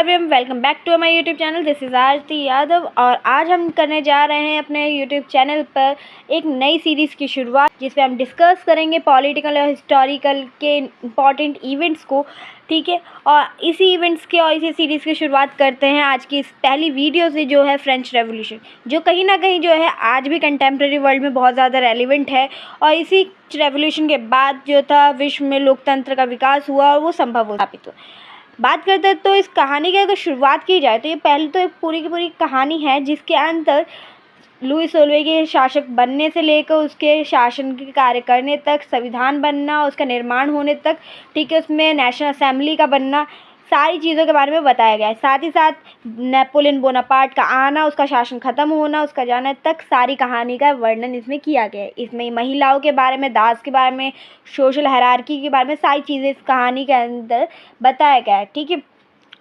Everyone, welcome back to my YouTube channel. This is Aarti Yadav और आज हम करने जा रहे हैं अपने यूट्यूब चैनल पर एक नई सीरीज़ की शुरुआत, जिसमें हम डिस्कस करेंगे पॉलिटिकल और हिस्टोरिकल के इम्पॉर्टेंट इवेंट्स को। ठीक है, और इसी इवेंट्स के और इसी सीरीज़ की शुरुआत करते हैं आज की इस पहली वीडियो से, जो है फ्रेंच रेवोल्यूशन, जो कहीं ना कहीं जो है आज भी कंटेम्प्रेरी वर्ल्ड में बहुत ज़्यादा रेलिवेंट है। और इसी रेवोल्यूशन के बाद जो था विश्व में लोकतंत्र का विकास हुआ और वो संभव हो स्थापित हुआ। बात करते हैं तो इस कहानी की अगर शुरुआत की जाए तो ये पहले तो एक पूरी की पूरी कहानी है, जिसके अंदर लुई सोल्वे के शासक बनने से लेकर उसके शासन के कार्य करने तक, संविधान बनना, उसका निर्माण होने तक, ठीक है, उसमें नेशनल असेंबली का बनना, सारी चीज़ों के बारे में बताया गया है। साथ ही साथ नेपोलियन बोनापार्ट का आना, उसका शासन ख़त्म होना, उसका जाना तक सारी कहानी का वर्णन इसमें किया गया है। इसमें महिलाओं के बारे में, दास के बारे में, सोशल हायरार्की के बारे में सारी चीज़ें इस कहानी के अंदर बताया गया है। ठीक है,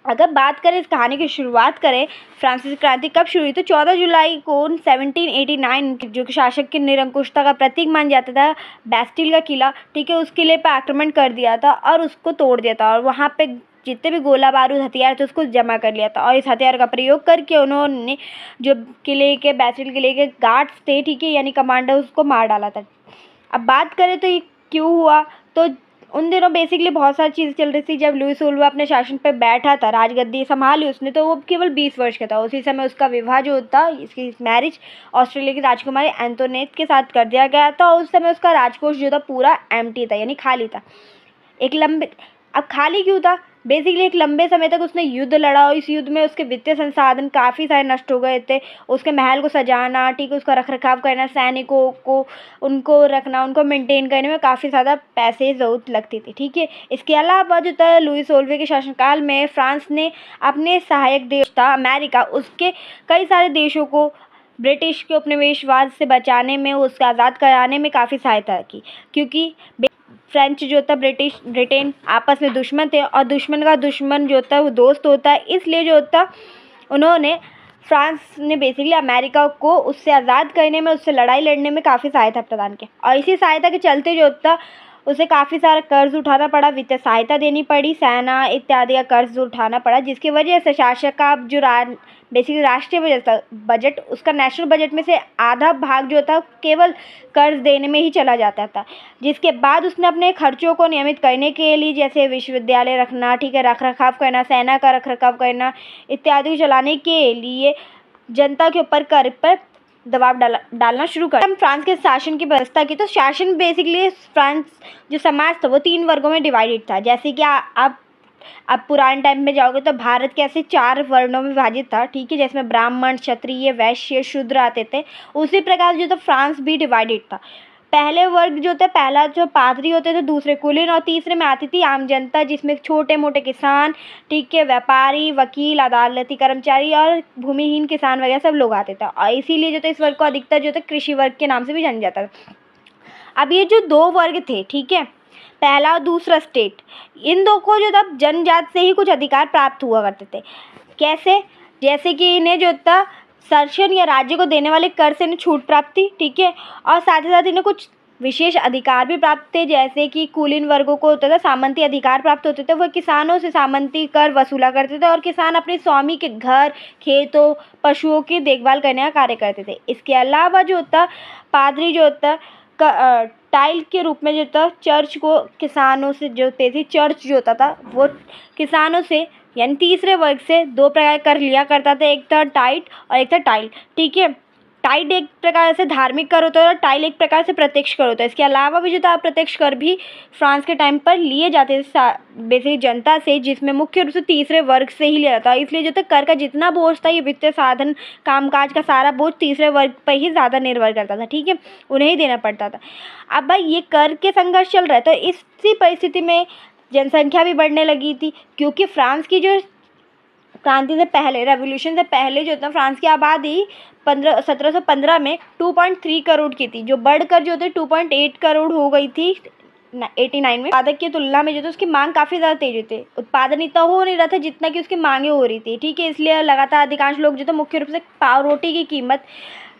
अगर बात करें इस कहानी की शुरुआत करें, फ्रांसीसी क्रांति कब शुरू हुई तो 14 जुलाई को 1789, जो कि शासक की निरंकुशता का प्रतीक मान जाता था, बैस्टिल का किला, ठीक है, उस किले पर आक्रमण कर दिया था और उसको तोड़ दिया था, और वहाँ पे जितने भी गोला बारूद हथियार थे उसको जमा कर लिया था। और इस हथियार का प्रयोग करके उन्होंने जो किले के, बैस्टिल किले के गार्ड्स थे, ठीक है, यानी कमांडर, उसको मार डाला था। अब बात करें तो ये क्यों हुआ, तो उन दिनों बेसिकली बहुत सारी चीज़ें चल रही थी। जब लुई सोल्वा अपने शासन पर बैठा था, राजगद्दी संभाली उसने, तो वो केवल 20 वर्ष का था। उसी समय उसका विवाह जो था, इसकी मैरिज ऑस्ट्रेलिया की राजकुमारी एंटोनेट के साथ कर दिया गया था। और उस समय उसका राजकोष जो था पूरा एम्प्टी था, यानी खाली था। अब खाली क्यों था? बेसिकली एक लंबे समय तक उसने युद्ध लड़ा और इस युद्ध में उसके वित्तीय संसाधन काफ़ी सारे नष्ट हो गए थे। उसके महल को सजाना, ठीक है, उसका रखरखाव करना, सैनिकों को उनको रखना, उनको मेंटेन करने में काफ़ी ज़्यादा पैसे की ज़रूरत लगती थी। ठीक है, इसके अलावा जो था लुई सोल्वे के शासनकाल में फ्रांस ने अपने सहायक देश था अमेरिका, उसके कई सारे देशों को ब्रिटिश के उपनिवेशवाद से बचाने में, उसको आज़ाद कराने में काफ़ी सहायता की, क्योंकि फ्रेंच जो था, ब्रिटेन आपस में दुश्मन थे और दुश्मन का दुश्मन जो था वो दोस्त होता है। इसलिए जो था उन्होंने, फ्रांस ने बेसिकली अमेरिका को उससे आज़ाद करने में, उससे लड़ाई लड़ने में काफ़ी सहायता प्रदान की। और इसी सहायता के चलते जो था उसे काफ़ी सारा कर्ज उठाना पड़ा, वित्तीय सहायता देनी पड़ी, सेना इत्यादि का कर्ज उठाना पड़ा, जिसकी वजह से शासक का जो बेसिकली राष्ट्रीय बजट, उसका नेशनल बजट में से आधा भाग जो था केवल कर्ज देने में ही चला जाता था। जिसके बाद उसने अपने खर्चों को नियमित करने के लिए, जैसे विश्वविद्यालय रखना, ठीक है, रखरखाव करना, सेना का रखरखाव करना इत्यादि चलाने के लिए जनता के ऊपर कर पर दबाव डालना शुरू कर। हम फ्रांस के शासन की व्यवस्था की तो शासन बेसिकली फ्रांस जो समाज था वो 3 वर्गों में डिवाइडेड था। जैसे कि आप पुराने टाइम में जाओगे तो भारत कैसे 4 वर्णों में विभाजित था, ठीक है, जिसमें ब्राह्मण, क्षत्रिय, वैश्य, शूद्र आते थे। उसी प्रकार जो था फ्रांस भी डिवाइडेड था। पहले वर्ग जो थे, पहला जो पादरी होते थे, दूसरे कुलीन, और तीसरे में आती थी आम जनता, जिसमें छोटे मोटे किसान, ठीक है, व्यापारी, वकील, अदालती कर्मचारी और भूमिहीन किसान वगैरह सब लोग आते थे। और इसीलिए जो था इस वर्ग को अधिकतर जो था कृषि वर्ग के नाम से भी जाना जाता था। अब ये जो 2 वर्ग थे, ठीक है, पहला और दूसरा स्टेट, इन दो को जो था जनजात से ही कुछ अधिकार प्राप्त हुआ करते थे। कैसे? जैसे कि इन्हें जो था शासन या राज्य को देने वाले कर से इन्हें छूट प्राप्त थी, ठीक है, और साथ ही साथ इन्हें कुछ विशेष अधिकार भी प्राप्त थे। जैसे कि कुलीन वर्गों को होता था सामंती अधिकार प्राप्त होते थे, वह किसानों से सामंती कर वसूला करते थे और किसान अपने स्वामी के घर, खेतों, पशुओं की देखभाल करने का कार्य करते थे। इसके अलावा जो होता पादरी जो होता टाइल के रूप में जो था चर्च को किसानों से जोते थे। चर्च जो होता था वो किसानों से, यानी तीसरे वर्ग से 2 प्रकार कर लिया करता था, एक था टाइट और एक था टाइल, ठीक है। टाइट एक प्रकार से धार्मिक कर होता है और टाइल एक प्रकार से प्रत्यक्ष कर होता है। इसके अलावा भी जो था अप्रत्यक्ष कर भी फ्रांस के टाइम पर लिए जाते थे बेसिक जनता से, जिसमें मुख्य रूप से तीसरे वर्ग से ही लिया जाता है। इसलिए जो था कर का जितना बोझ था, ये वित्तीय साधन, कामकाज का सारा बोझ तीसरे वर्ग पर ही ज़्यादा निर्भर करता था, ठीक है, उन्हें ही देना पड़ता था। अब भाई ये कर के संघर्ष चल रहा है, तो इसी परिस्थिति में जनसंख्या भी बढ़ने लगी थी, क्योंकि फ्रांस की जो क्रांति से पहले, रेवोल्यूशन से पहले जो था फ्रांस की आबादी 1715 में 2.3 करोड़ की थी, जो बढ़कर जो थे 2.8 करोड़ हो गई थी 89 में। उत्पादक की तुलना में जो था उसकी मांग काफ़ी ज़्यादा तेज होती, उत्पादन इतना हो नहीं रहा था जितना कि उसकी मांगे हो रही थी, ठीक है। इसलिए लगातार अधिकांश लोग जो था मुख्य रूप से पाव रोटी की कीमत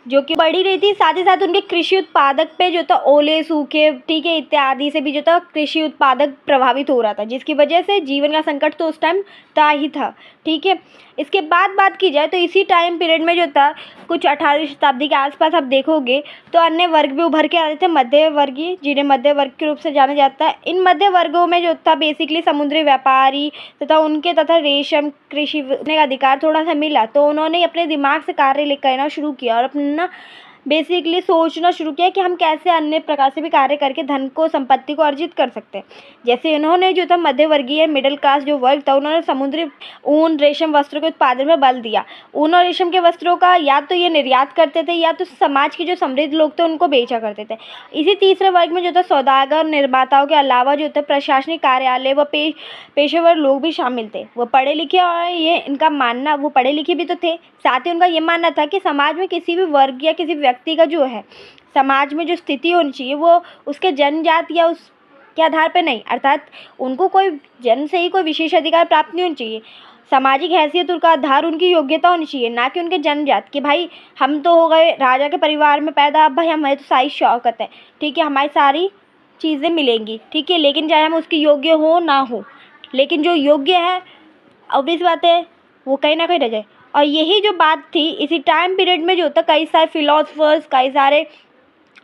जो कि बढ़ी रही थी, साथ ही साथ उनके कृषि उत्पादक पे जो था ओले, सूखे, ठीक है, इत्यादि से भी जो था कृषि उत्पादक प्रभावित हो रहा था, जिसकी वजह से जीवन का संकट तो उस टाइम था ही था, ठीक है। इसके बाद बात की जाए तो इसी टाइम पीरियड में जो था कुछ 18वीं शताब्दी के आसपास आप देखोगे तो अन्य वर्ग भी उभर के आ रहे थे, मध्य वर्गीय, जिन्हें मध्य वर्ग के रूप से जाना जाता है। इन मध्य वर्गों में जो था बेसिकली समुद्री व्यापारी तथा उनके तथा रेशम कृषि का अधिकार थोड़ा सा मिला, तो उन्होंने अपने दिमाग से कार्य करना शुरू किया और अपना बेसिकली सोचना शुरू किया कि हम कैसे अन्य प्रकार से भी कार्य करके धन को, संपत्ति को अर्जित कर सकते हैं। जैसे उन्होंने जो था मध्य वर्गीय मिडिल क्लास जो वर्ग था, उन्होंने समुद्री ऊन रेशम वस्त्रों के उत्पादन में बल दिया। ऊन और रेशम के वस्त्रों का या तो ये निर्यात करते थे या तो समाज के जो समृद्ध लोग थे उनको बेचा करते थे। इसी तीसरे वर्ग में जो था सौदागर, निर्माताओं के अलावा जो था प्रशासनिक कार्यालय व पेशेवर लोग भी शामिल थे। वो पढ़े लिखे और ये इनका मानना, वो पढ़े लिखे भी तो थे, साथ ही उनका ये मानना था कि समाज में किसी भी वर्ग या किसी व्यक्ति का जो है समाज में जो स्थिति होनी चाहिए वो उसके जन्मजात या उस के आधार पर नहीं, अर्थात उनको कोई जन्म से ही कोई विशेष अधिकार प्राप्त नहीं होनी चाहिए। सामाजिक हैसियत उनका आधार उनकी योग्यता होनी चाहिए, ना कि उनके जन्मजात कि भाई हम तो हो गए राजा के परिवार में पैदा, अब भाई हमें तो सारी शौकत है, ठीक है, हमारी सारी चीज़ें मिलेंगी, ठीक है, लेकिन चाहे हम उसके योग्य हो ना हो, लेकिन जो योग्य है ऑब्वियस बात है वो कहीं ना कहीं रह जाए। और यही जो बात थी इसी टाइम पीरियड में जो था कई सारे फिलोसफर्स, कई सारे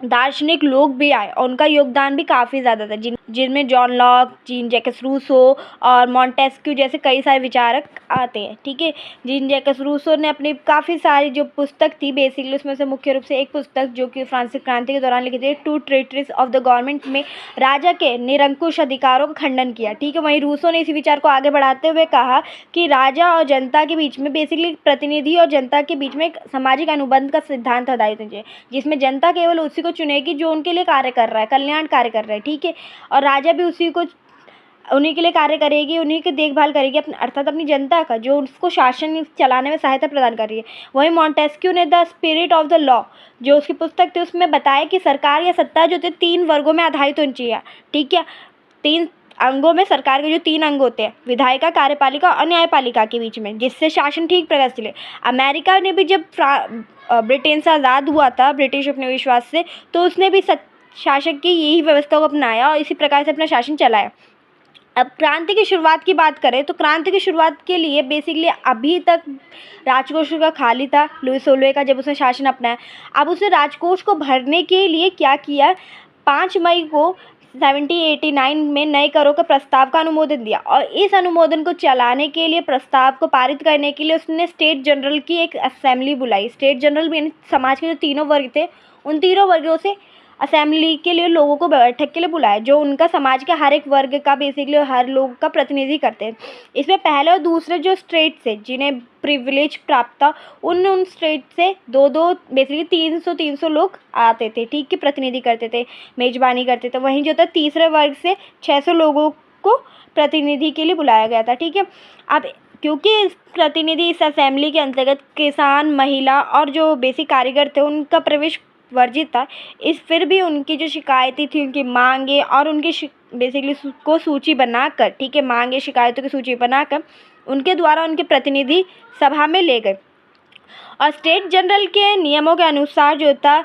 दार्शनिक लोग भी आए और उनका योगदान भी काफ़ी ज़्यादा था, जिनमें John Locke, Jean Jacques Rousseau और मॉन्टेस्क्यू जैसे कई सारे विचारक आते हैं, ठीक है। जीन जैकस रूसो ने अपनी काफ़ी सारी जो पुस्तक थी बेसिकली उसमें से मुख्य रूप से एक पुस्तक जो कि फ्रांसीसी क्रांति के दौरान लिखी थी, टू ट्रेटरीज ऑफ द गवर्नमेंट, में राजा के निरंकुश अधिकारों का खंडन किया, ठीक है। वहीं रूसो ने इसी विचार को आगे बढ़ाते हुए कहा कि राजा और जनता के बीच में बेसिकली प्रतिनिधि और जनता के बीच में एक सामाजिक अनुबंध का सिद्धांत आधारित होना चाहिए, जिसमें जनता केवल उसी को चुनेगी जो उनके लिए कार्य कर रहा है, कल्याण कार्य कर रहा है, ठीक है, और राजा भी उसी को उन्हीं के लिए कार्य करेगी, उन्हीं की देखभाल करेगी, अर्थात अपनी जनता का जो उसको शासन चलाने में सहायता प्रदान कर रही है। वहीं मॉन्टेस्क्यू ने the spirit of the law जो उसकी पुस्तक थी उसमें बताया कि सरकार या सत्ता जो थे 3 वर्गों में आधारित होनी चाहिए, ठीक है। 3 अंगों में सरकार के जो 3 अंग होते हैं, विधायिका, कार्यपालिका और न्यायपालिका के बीच में, जिससे शासन ठीक प्रकार से चले। अमेरिका ने भी जब ब्रिटेन से आज़ाद हुआ था, ब्रिटिश उपनिवेशवाद से, तो उसने भी शासक की यही व्यवस्था को अपनाया और इसी प्रकार से अपना शासन चलाया। अब क्रांति की शुरुआत की बात करें तो क्रांति की शुरुआत के लिए बेसिकली अभी तक राजकोष का खाली था लुई सोलवे का, जब उसने शासन अपनाया। अब उसने राजकोष को भरने के लिए क्या किया, 5 मई को 1789 में नए करों के प्रस्ताव का अनुमोदन दिया और इस अनुमोदन को चलाने के लिए, प्रस्ताव को पारित करने के लिए उसने स्टेट जनरल की एक असेंबली बुलाई। स्टेट जनरल भी समाज के जो तीनों वर्ग थे उन तीनों वर्गों से असेंबली के लिए लोगों को बैठक के लिए बुलाया, जो उनका समाज के हर एक वर्ग का बेसिकली हर लोग का प्रतिनिधि करते हैं। इसमें पहले और दूसरे जो स्टेट से जिन्हें प्रिविलेज प्राप्त था उन स्टेट से 2-2 बेसिकली 300 लोग आते थे, ठीक है, प्रतिनिधि करते थे, मेजबानी करते थे। वहीं जो था तीसरे वर्ग से 600 लोगों को प्रतिनिधि के लिए बुलाया गया था, ठीक है। अब क्योंकि इस प्रतिनिधि इस असेंबली के अंतर्गत किसान, महिला और जो बेसिक कारीगर थे उनका प्रवेश वर्जित था, इस फिर भी उनकी जो शिकायतें थी, उनकी मांगे और उनकी बेसिकली को सूची बनाकर, ठीक है, मांगे शिकायतों की सूची बनाकर उनके द्वारा उनके प्रतिनिधि सभा में ले गए। और स्टेट जनरल के नियमों के अनुसार जो था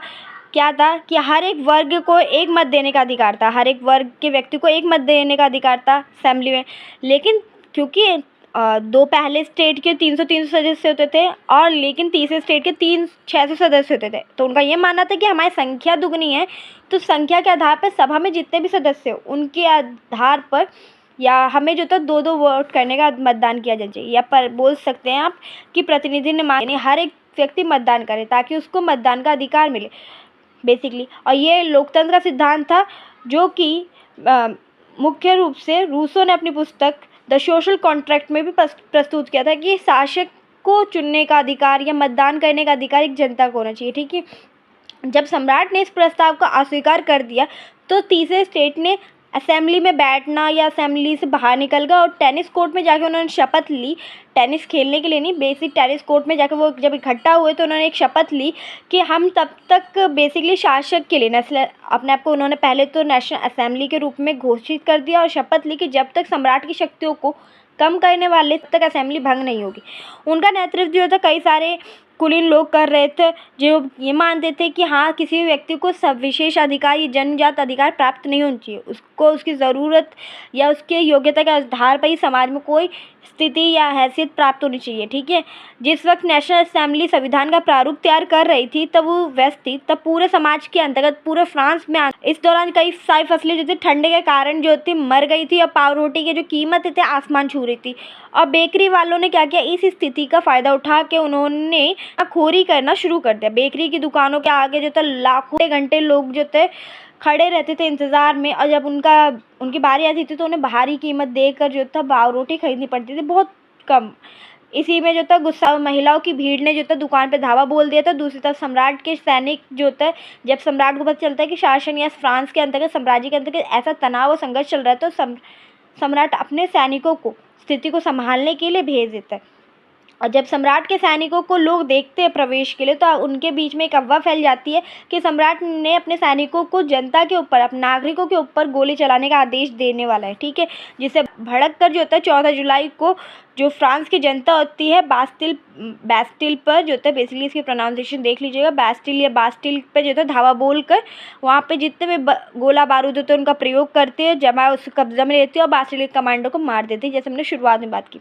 क्या था कि हर एक वर्ग को एक मत देने का अधिकार था, हर एक वर्ग के व्यक्ति को एक मत देने का अधिकार था असेंबली में। लेकिन क्योंकि 2 पहले स्टेट के 300 सदस्य होते थे और लेकिन तीसरे स्टेट के 600 सदस्य होते थे, तो उनका ये मानना था कि हमारी संख्या दुगनी है, तो संख्या के आधार पर सभा में जितने भी सदस्य हो उनके आधार पर या हमें जो था 2-2 वोट करने का मतदान किया जाना चाहिए, या पर बोल सकते हैं आप कि प्रतिनिधि ने मांगे हर एक व्यक्ति मतदान करे ताकि उसको मतदान का अधिकार मिले बेसिकली। और ये लोकतंत्र का सिद्धांत था जो कि मुख्य रूप से रूसो ने अपनी पुस्तक द सोशल कॉन्ट्रैक्ट में भी प्रस्तुत किया था कि शासक को चुनने का अधिकार या मतदान करने का अधिकार एक जनता को होना चाहिए, ठीक है। जब सम्राट ने इस प्रस्ताव को अस्वीकार कर दिया तो तीसरे स्टेट ने असेंबली में बैठना या असेंबली से बाहर निकल गया और टेनिस कोर्ट में जाकर उन्होंने शपथ ली, टेनिस खेलने के लिए नहीं, बेसिक टेनिस कोर्ट में जाकर वो जब इकट्ठा हुए तो उन्होंने एक शपथ ली कि हम तब तक बेसिकली शासक के लिए अपने आप को उन्होंने पहले तो नेशनल असेंबली के रूप में घोषित कर दिया और शपथ ली कि जब तक सम्राट की शक्तियों को कम करने वाले तब तक असेंबली भंग नहीं होगी। उनका नेतृत्व जो था कई सारे कुलीन लोग कर रहे थे, जो ये मानते थे कि हाँ, किसी भी व्यक्ति को सब विशेष अधिकार या जन्मजात अधिकार प्राप्त नहीं होनी चाहिए, उसको उसकी ज़रूरत या उसके योग्यता के आधार पर ही समाज में कोई स्थिति या हैसियत प्राप्त होनी चाहिए। ठीक है, जिस वक्त नेशनल असेंबली संविधान का प्रारूप तैयार कर रही थी तब वो व्यस्त थी, तब पूरे समाज के अंतर्गत पूरे फ्रांस में इस दौरान कई सारी फसलें जो थी ठंडे के कारण जो थी मर गई थी, और पाव रोटी की जो कीमत थी आसमान छू रही थी। और बेकरी वालों ने क्या किया, इस स्थिति का फ़ायदा उठा के उन्होंने खोरी करना शुरू कर दिया। बेकरी की दुकानों के आगे जो था लाखों घंटे लोग जो थे खड़े रहते थे इंतज़ार में, और जब उनकी बारी आती थी तो उन्हें भारी कीमत देकर जो था पाव रोटी खरीदनी पड़ती थी, बहुत कम। इसी में जो था गुस्सा महिलाओं की भीड़ ने जो था दुकान पे धावा बोल दिया था। दूसरी तरफ सम्राट के सैनिक जो था, जब सम्राट को पता चलता है कि शासन या फ्रांस के अंतर्गत साम्राज्य के अंतर्गत ऐसा तनाव और संघर्ष चल रहा है, तो सम्राट अपने सैनिकों को स्थिति को संभालने के लिए भेज देता है। और जब सम्राट के सैनिकों को लोग देखते हैं प्रवेश के लिए, तो उनके बीच में एक अफवाह फैल जाती है कि सम्राट ने अपने सैनिकों को जनता के ऊपर, अपने नागरिकों के ऊपर गोली चलाने का आदेश देने वाला है। ठीक है, जिसे भड़क कर जो होता है 14 जुलाई को जो फ्रांस की जनता होती है बैस्टिल पर जो होता है, बेसिकली इसकी प्रोनाउंसिएशन देख लीजिएगा, बैस्टिल या बास्टिल पे जो है धावा बोल कर वहाँ पे जितने भी गोला बारूद होते हैं उनका प्रयोग करते हैं, जमा उस कब्जा में लेती है और बास्टिल के कमांडो को मार देती है, जैसे हमने शुरुआत में बात की।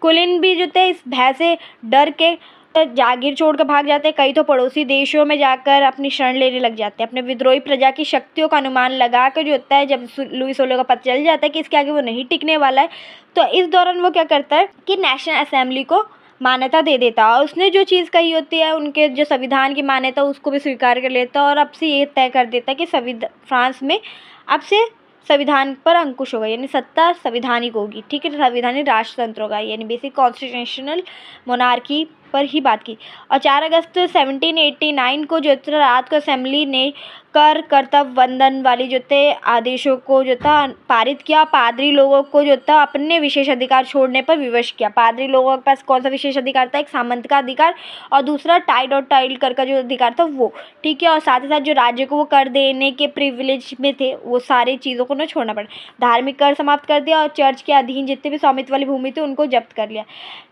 कुलीन भी जो थे इस भय से डर के जागीर छोड़ कर भाग जाते हैं, कई तो पड़ोसी देशों में जाकर अपनी शरण लेने लग जाते हैं। अपने विद्रोही प्रजा की शक्तियों का अनुमान लगा कर जो होता है, जब लुई 16 का पता चल जाता है कि इसके आगे वो नहीं टिकने वाला है, तो इस दौरान वो क्या करता है कि नेशनल असेंबली को मान्यता दे देता है, और उसने जो चीज़ कही होती है उनके जो संविधान की मान्यता उसको भी स्वीकार कर लेता है, और अब से ये तय कर देता है कि फ्रांस में अब से संविधान पर अंकुश होगा, यानी सत्ता संविधानिक होगी। ठीक है, संविधानिक राष्ट्रतंत्र होगा, यानी बेसिक कॉन्स्टिट्यूशनल मोनार्की पर ही बात की। और 4 अगस्त 1789 को जो रात को असेंबली ने कर कर्तव्य वंदन वाली जो थे आदेशों को जो था पारित किया। पादरी लोगों को जो था अपने विशेष अधिकार छोड़ने पर विवश किया। पादरी लोगों के पास कौन सा विशेष अधिकार था, एक सामंत का अधिकार और दूसरा टाइड और टाइल कर का जो अधिकार था वो। ठीक है, और साथ ही साथ जो राज्य को वो कर देने के प्रिविलेज में थे वो सारी चीज़ों को न छोड़ना पड़ा। धार्मिक कर समाप्त कर दिया और चर्च के अधीन जितने भी स्वामित्व वाली भूमि थी उनको जब्त कर लिया।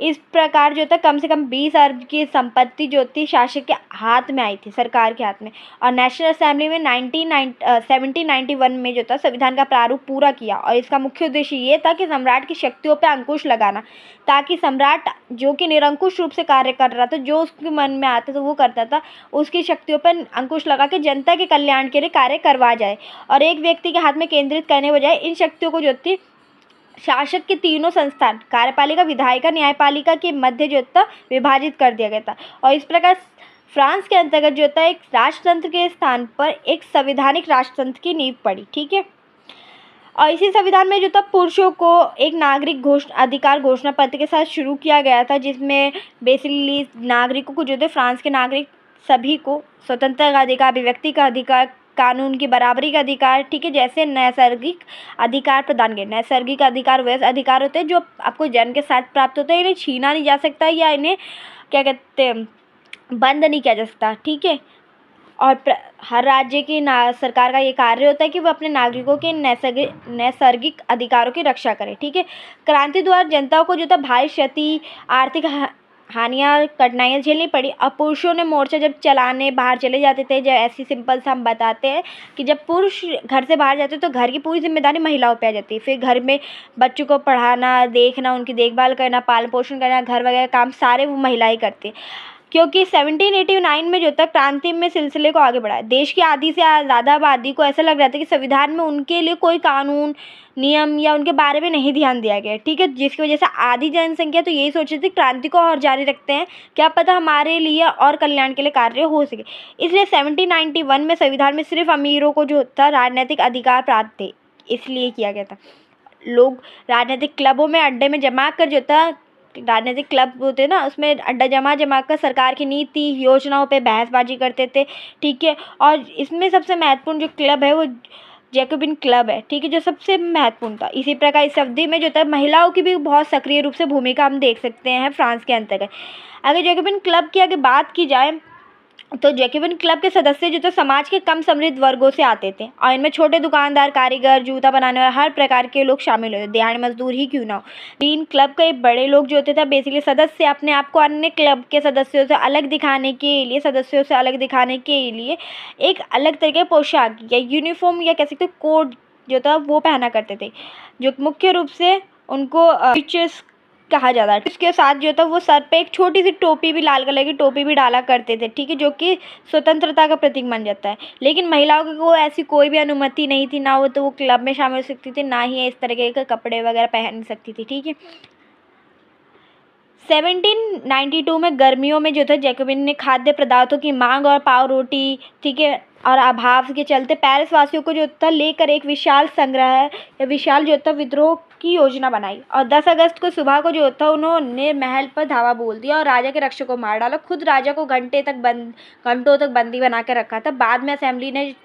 इस प्रकार जो था कम से कम 20 अरब की संपत्ति जो थी शासक के हाथ में आई थी, सरकार के हाथ में। और नेशनल असेंबली में 1791 में जो था संविधान का प्रारूप पूरा किया, और इसका मुख्य उद्देश्य ये था कि सम्राट की शक्तियों पर अंकुश लगाना, ताकि सम्राट जो कि निरंकुश रूप से कार्य कर रहा था, जो उसके मन में आता था वो करता था, उसकी शक्तियों पर अंकुश लगा के जनता के कल्याण के लिए कार्य करवा जाए, और एक व्यक्ति के हाथ में केंद्रित करने बजाय इन शक्तियों को जो थी शासक के तीनों संस्थान कार्यपालिका, विधायिका, न्यायपालिका के मध्य जो था विभाजित कर दिया गया था। और इस प्रकार फ्रांस के अंतर्गत जो था एक राष्ट्रतंत्र के स्थान पर एक संवैधानिक राष्ट्रतंत्र की नींव पड़ी। ठीक है, और इसी संविधान में जो था पुरुषों को एक नागरिक अधिकार घोषणा पत्र के साथ शुरू किया गया था, जिसमें बेसिकली नागरिकों को जो थे फ्रांस के नागरिक सभी को स्वतंत्रता का अधिकार, अभिव्यक्ति का अधिकार, कानून की बराबरी का अधिकार, ठीक है, जैसे नैसर्गिक अधिकार प्रदान किए। नैसर्गिक अधिकार वैसे अधिकार होते हैं जो आपको जन्म के साथ प्राप्त होते हैं, इन्हें छीना नहीं जा सकता या इन्हें क्या कहते हैं बंद नहीं किया जा सकता। ठीक है, और हर राज्य की सरकार का ये कार्य होता है कि वो अपने नागरिकों के नैसर्गिक अधिकारों की रक्षा करे। ठीक है, क्रांति द्वारा जनता को जो था भारी क्षति, आर्थिक हानियाँ, कठिनाइयाँ झेलनी पड़ी। अब पुरुषों ने मोर्चा जब चलाने बाहर चले जाते थे, जब ऐसी सिंपल सा हम बताते हैं कि जब पुरुष घर से बाहर जाते तो घर की पूरी जिम्मेदारी महिलाओं पे आ जाती है। फिर घर में बच्चों को पढ़ाना, देखना, उनकी देखभाल करना, पालन पोषण करना, घर वगैरह काम सारे वो महिलाएं करती हैं, क्योंकि 1789 में जो था क्रांति में सिलसिले को आगे बढ़ाया। देश की आधी से ज़्यादा आबादी को ऐसा लग रहा था कि संविधान में उनके लिए कोई कानून, नियम या उनके बारे में नहीं ध्यान दिया गया। ठीक है, जिसकी वजह से आधी जनसंख्या तो यही सोच रही थी क्रांति को और जारी रखते हैं, क्या पता हमारे लिए और कल्याण के लिए कार्य हो सके। इसलिए 1791 में संविधान में सिर्फ अमीरों को जो था राजनीतिक अधिकार प्राप्त थे, इसलिए किया गया था। लोग राजनीतिक क्लबों में अड्डे में जमा कर जो था, राजनीतिक क्लब होते ना, उसमें अड्डा जमा कर सरकार की नीति योजनाओं पे बहसबाजी करते थे। ठीक है, और इसमें सबसे महत्वपूर्ण जो क्लब है वो जैकोबिन क्लब है। ठीक है, जो सबसे महत्वपूर्ण था। इसी प्रकार इस अवधि में जो था महिलाओं की भी बहुत सक्रिय रूप से भूमिका हम देख सकते हैं फ्रांस के अंतर्गत। अगर जैकोबिन क्लब की अगर बात की जाए तो जैकोबिन क्लब के सदस्य जो थे समाज के कम समृद्ध वर्गों से आते थे और इनमें छोटे दुकानदार, कारीगर, जूता बनाने वाले हर प्रकार के लोग शामिल होते थे, दिहाड़ी मजदूर ही क्यों ना हो। तीन क्लब के बड़े लोग जो होते थे बेसिकली सदस्य अपने आप को अन्य क्लब के सदस्यों से अलग दिखाने के लिए एक अलग तरह के पोशाक या यूनिफॉर्म या कह सकते कोड जो था वो पहना करते थे, जो मुख्य रूप से उनको कहा जाता है। इसके साथ जो था वो सर पे एक छोटी सी टोपी भी, लाल कलर की टोपी भी डाला करते थे, ठीक है, जो कि स्वतंत्रता का प्रतीक माना जाता है। लेकिन महिलाओं को ऐसी कोई भी अनुमति नहीं थी, ना वो क्लब में शामिल हो सकती थी, ना ही इस तरह के कपड़े वगैरह पहन सकती थी, ठीक है। 1792 में गर्मियों में जो था जैकोबिन ने खाद्य पदार्थों की मांग और पाव रोटी, ठीक है, और अभाव के चलते पेरिस वासियों को जो था लेकर एक विशाल जो था विद्रोह की योजना बनाई और 10 अगस्त को सुबह को जो था उन्होंने महल पर धावा बोल दिया और राजा के रक्षकों को मार डाला। खुद राजा को घंटों तक बंदी बना के रखा था। बाद में असेंबली ने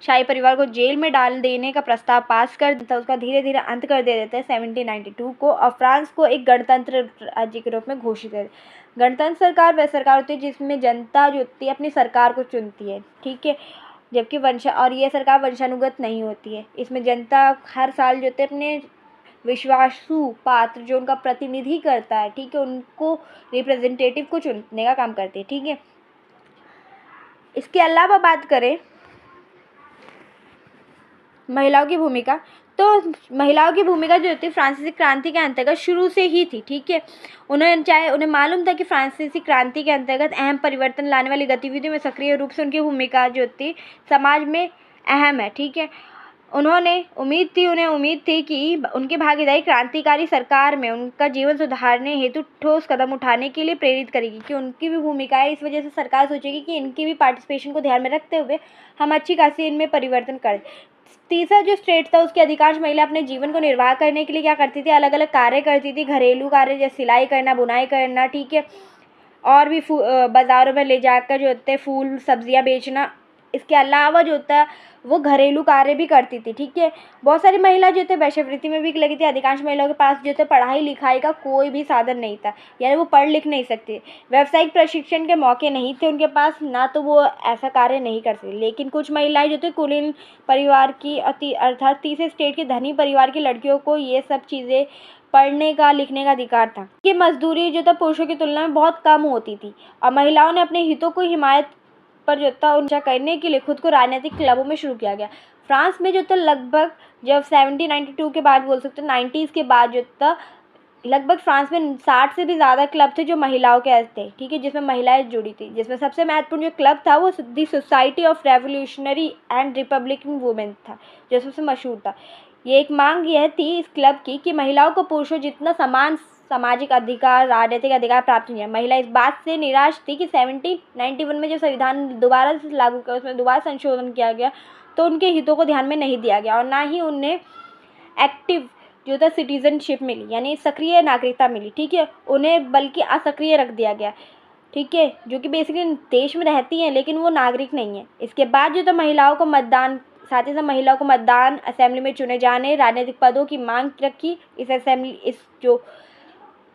शाही परिवार को जेल में डाल देने का प्रस्ताव पास कर दिया था। उसका धीरे धीरे अंत कर दे देते हैं 1792 को और फ्रांस को एक गणतंत्र राज्य के रूप में घोषित कर। गणतंत्र सरकार वह सरकार होती है जिसमें जनता जो होती है अपनी सरकार को चुनती है, ठीक है, जबकि ये सरकार वंशानुगत नहीं होती है। इसमें जनता हर साल जो होते अपने विश्वासु पात्र जो उनका प्रतिनिधि करता है, ठीक है, उनको रिप्रेजेंटेटिव को चुनने का काम करती है, ठीक है। इसके अलावा बात करें महिलाओं की भूमिका, तो महिलाओं की भूमिका जो होती है फ्रांसीसी क्रांति के अंतर्गत शुरू से ही थी, ठीक है। उन्हें मालूम था कि फ्रांसीसी क्रांति के अंतर्गत अहम परिवर्तन लाने वाली गतिविधियों में सक्रिय रूप से उनकी भूमिका जो होती समाज में अहम है, ठीक है। उन्हें उम्मीद थी कि उनकी भागीदारी क्रांतिकारी सरकार में उनका जीवन सुधारने हेतु ठोस कदम उठाने के लिए प्रेरित करेगी, कि उनकी भी भूमिका है। इस वजह से सरकार सोचेगी कि इनकी भी पार्टिसिपेशन को ध्यान में रखते हुए हम अच्छी खासी इनमें परिवर्तन करें। तीसरा जो स्टेट था उसकी अधिकांश महिला अपने जीवन को निर्वाह करने के लिए क्या करती थी, अलग अलग कार्य करती थी, घरेलू कार्य जैसे सिलाई करना, बुनाई करना, ठीक है, और भी बाज़ारों में ले जाकर जो होते फूल सब्जियां बेचना। इसके अलावा जो होता है वो घरेलू कार्य भी करती थी, ठीक है। बहुत सारी महिला जो थे वेश्यावृत्ति में भी लगी थी। अधिकांश महिलाओं के पास जो थे पढ़ाई लिखाई का कोई भी साधन नहीं था, यानी वो पढ़ लिख नहीं सकती। व्यावसायिक प्रशिक्षण के मौके नहीं थे उनके पास, ना तो वो ऐसा कार्य नहीं कर सकती। लेकिन कुछ महिलाएं जो थे कुलीन परिवार की अर्थात तीसरे स्टेट के धनी परिवार की लड़कियों को ये सब चीज़ें पढ़ने का लिखने का अधिकार था। कि मजदूरी जो था पुरुषों की तुलना में बहुत कम होती थी और महिलाओं ने अपने हितों को हिमायत पर जो था उनका करने के लिए खुद को राजनीतिक क्लबों में शुरू किया गया। फ्रांस में जो था लगभग जब 1792 के बाद बोल सकते हैं 90s के बाद जो था लगभग फ्रांस में 60 से भी ज़्यादा क्लब थे जो महिलाओं के थे, ठीक है, जिसमें महिलाएं जुड़ी थी। जिसमें सबसे महत्वपूर्ण जो क्लब था वो the society of revolutionary and Republican women था, जो सबसे मशहूर था। ये एक मांग यह थी इस क्लब की कि महिलाओं को पुरुषों जितना समान सामाजिक अधिकार, राजनीतिक अधिकार प्राप्त नहीं है। महिला इस बात से निराश थी कि 1791 में जब संविधान दोबारा से लागू किया, उसमें दोबारा संशोधन किया गया तो उनके हितों को ध्यान में नहीं दिया गया और ना ही उन्हें एक्टिव जो था सिटीजनशिप मिली, यानी सक्रिय नागरिकता मिली, ठीक है, उन्हें बल्कि असक्रिय रख दिया गया, ठीक है, जो कि बेसिकली देश में रहती हैं लेकिन वो नागरिक नहीं है। इसके बाद जो था महिलाओं को मतदान, साथ ही साथ महिलाओं को मतदान, असेंबली में चुने जाने, राजनीतिक पदों की मांग रखी। इस जो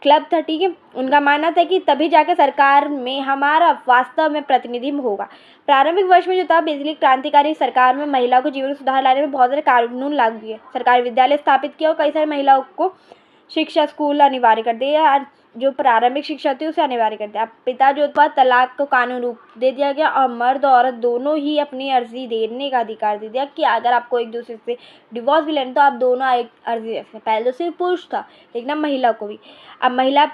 क्लब था, ठीक है, उनका मानना था कि तभी जाकर सरकार में हमारा वास्तव में प्रतिनिधि होगा। प्रारंभिक वर्ष में जो था बेसिकली क्रांतिकारी सरकार में महिलाओं को जीवन सुधार लाने में बहुत सारे कानून लागू किए, सरकारी विद्यालय स्थापित किया और कई सारी महिलाओं को शिक्षा स्कूल अनिवार्य कर दिया। जो प्रारंभिक शिक्षा थी उसे अनिवार्य कर दिया। पिता जो था तलाक को कानून रूप दे दिया गया और मर्द और औरत दोनों ही अपनी अर्जी देने का अधिकार दे दिया कि अगर आपको एक दूसरे से डिवोर्स भी लेना तो आप दोनों एक अर्जी दे सकते। पहले तो सिर्फ पुरुष था लेकिन अब महिला को भी, अब महिला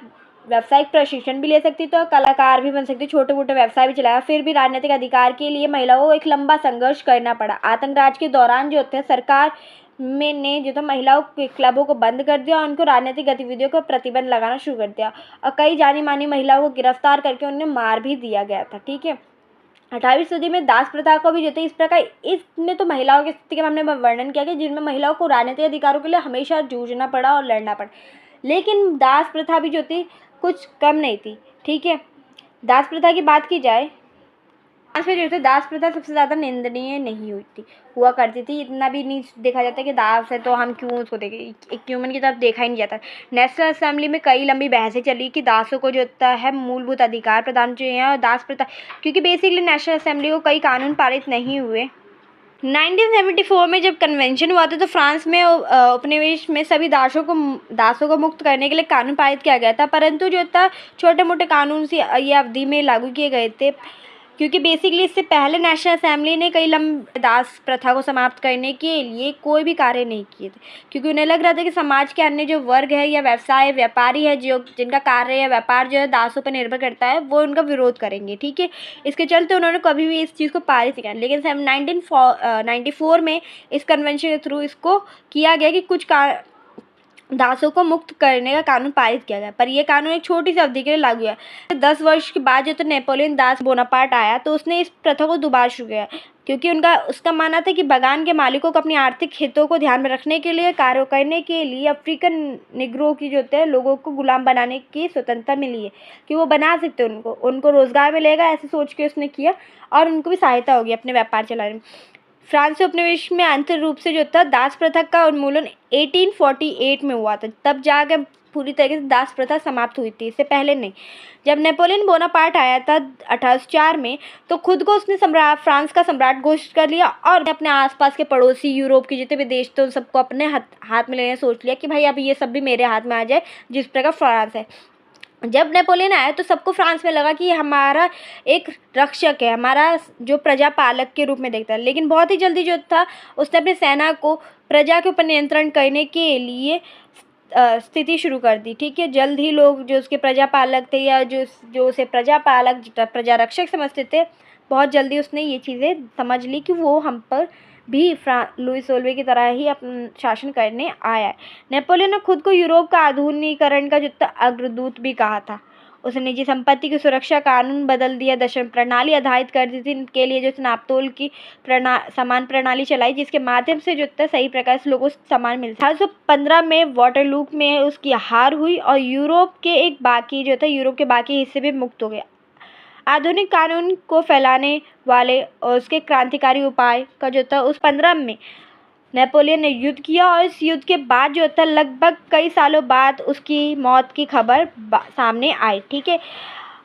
व्यावसायिक प्रशिक्षण भी ले सकती तो कलाकार भी बन सकती, छोटे मोटे व्यवसाय भी चलाया। फिर भी राजनीतिक अधिकार के लिए महिलाओं को एक लंबा संघर्ष करना पड़ा। आतंक राज के दौरान जो थे सरकार ने जो था महिलाओं के क्लबों को बंद कर दिया और उनको राजनीतिक गतिविधियों पर प्रतिबंध लगाना शुरू कर दिया और कई जानी मानी महिलाओं को गिरफ्तार करके उन्हें मार भी दिया गया था, ठीक है। 18वीं सदी में दास प्रथा को भी जो थे इस प्रकार, इसमें तो महिलाओं की स्थिति का हमने वर्णन किया कि जिनमें महिलाओं को राजनीतिक अधिकारों के लिए हमेशा जूझना पड़ा और लड़ना पड़ा। लेकिन दास प्रथा भी जो थी कुछ कम नहीं थी, ठीक है। दास प्रथा की बात की जाए, फ्रांस में जो है दास प्रथा सबसे ज़्यादा निंदनीय नहीं हुआ करती थी। इतना भी नहीं देखा जाता कि दास है तो हम क्यों उसको देखें, एक ह्यूमन की तरफ देखा ही नहीं जाता। नेशनल असेंबली में कई लंबी बहसें चली कि दासों को जो होता है मूलभूत अधिकार प्रदान चाहिए और दास प्रथा, क्योंकि बेसिकली नेशनल असेंबली को कई कानून पारित नहीं हुए। 1974 में जब कन्वेंशन हुआ था तो फ्रांस में उपनिवेश में सभी दासों को मुक्त करने के लिए कानून पारित किया गया था, परंतु जो था छोटे मोटे कानून सी ये अवधि में लागू किए गए थे, क्योंकि बेसिकली इससे पहले नेशनल असेंबली ने कई लंबे दास प्रथा को समाप्त करने के लिए कोई भी कार्य नहीं किए थे, क्योंकि उन्हें लग रहा था कि समाज के अन्य जो वर्ग है या व्यवसाय व्यापारी है जो जिनका कार्य या व्यापार जो है दासों पर निर्भर करता है वो उनका विरोध करेंगे। ठीक है, इसके चलते उन्होंने कभी भी इस चीज़ को पारित नहीं किया, लेकिन 1994 में इस कन्वेंशन के थ्रू इसको किया गया कि कुछ दासों को मुक्त करने का कानून पारित किया गया, पर यह कानून एक छोटी सी अवधि के लिए लागू हुआ। 10 वर्ष के बाद जो तो नेपोलियन दास बोनापार्ट आया तो उसने इस प्रथा को दोबारा शुरू किया, क्योंकि उसका मानना था कि बागान के मालिकों को अपनी आर्थिक हितों को ध्यान में रखने के लिए कार्य करने के लिए अफ्रीकन निग्रो की जो होते हैं लोगों को गुलाम बनाने की स्वतंत्रता मिली है कि वो बना सकते उनको रोजगार मिलेगा, ऐसे सोच के उसने किया और उनको भी सहायता होगी अपने व्यापार चलाने में। फ्रांस उपनिवेश में अंतर रूप से जो था दास प्रथा का उन्मूलन 1848 में हुआ था, तब जाकर पूरी तरीके से दास प्रथा समाप्त हुई थी, इससे पहले नहीं। जब नेपोलियन बोनापार्ट आया था 1804 में तो खुद को उसने फ्रांस का सम्राट घोषित कर लिया और अपने आसपास के पड़ोसी यूरोप के जितने भी देश थे उन सबको अपने हाथ में लेने सोच लिया कि भाई अब ये सब भी मेरे हाथ में आ जाए जिस प्रकार फ्रांस है। जब नेपोलियन आया तो सबको फ्रांस में लगा कि हमारा एक रक्षक है, हमारा जो प्रजा पालक के रूप में देखता है, लेकिन बहुत ही जल्दी जो था उसने अपनी सेना को प्रजा के ऊपर नियंत्रण करने के लिए स्थिति शुरू कर दी। ठीक है, जल्द ही लोग जो उसके प्रजा पालक थे या जो उसे प्रजा पालक प्रजा रक्षक समझते थे, बहुत जल्दी उसने ये चीज़ें समझ ली कि वो हम पर भी लुई सोल्वे की तरह ही अपना शासन करने आया है। नेपोलियन ने खुद को यूरोप का आधुनिकीकरण का जो अग्रदूत भी कहा था। उसने निजी संपत्ति की सुरक्षा कानून बदल दिया, दशम प्रणाली आधारित कर दी थी इनके लिए, जो नापतोल की समान प्रणाली चलाई जिसके माध्यम से जो था सही प्रकार से लोगों को सामान मिलता। 1815 में वाटरलू में उसकी हार हुई और यूरोप के बाकी हिस्से भी मुक्त हो गए। आधुनिक कानून को फैलाने वाले और उसके क्रांतिकारी उपाय का जो था उस 15 में नेपोलियन ने युद्ध किया और इस युद्ध के बाद जो था लगभग कई सालों बाद उसकी मौत की खबर सामने आई। ठीक है,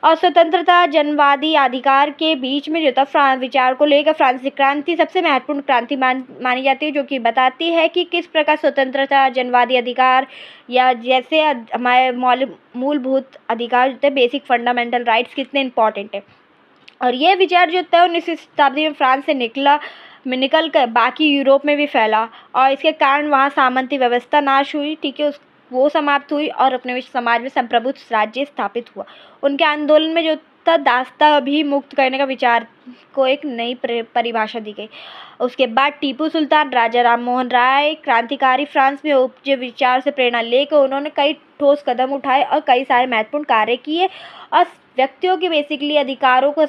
और स्वतंत्रता जनवादी अधिकार के बीच में जो था फ्रांस विचार को लेकर फ्रांसीसी क्रांति सबसे महत्वपूर्ण क्रांति मानी जाती है, जो कि बताती है कि किस प्रकार स्वतंत्रता जनवादी अधिकार या जैसे हमारे मूलभूत अधिकार जो थे बेसिक फंडामेंटल राइट्स कितने इंपॉर्टेंट है। और ये विचार जो था 19वीं शताब्दी में फ्रांस से निकल कर बाकी यूरोप में भी फैला और इसके कारण वहाँ सामंती व्यवस्था नाश हुई। ठीक है, वो समाप्त हुई और अपने समाज में संप्रभुत्व राज्य स्थापित हुआ। उनके आंदोलन में जो था दास्ता भी मुक्त करने का विचार को एक नई परिभाषा दी गई। उसके बाद टीपू सुल्तान, राजा राम मोहन राय क्रांतिकारी फ्रांस में उपजे विचार से प्रेरणा लेकर उन्होंने कई ठोस कदम उठाए और कई सारे महत्वपूर्ण कार्य किए और व्यक्तियों के बेसिकली अधिकारों को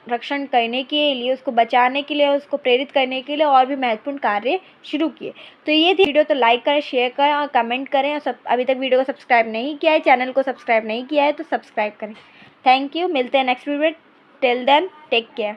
रक्षण करने के लिए, उसको बचाने के लिए, उसको प्रेरित करने के लिए और भी महत्वपूर्ण कार्य शुरू किए। तो ये थी वीडियो, तो लाइक करें, शेयर करें और कमेंट करें और अभी तक वीडियो को सब्सक्राइब नहीं किया है, चैनल को सब्सक्राइब नहीं किया है तो सब्सक्राइब करें। थैंक यू, मिलते हैं next video. Till then take care.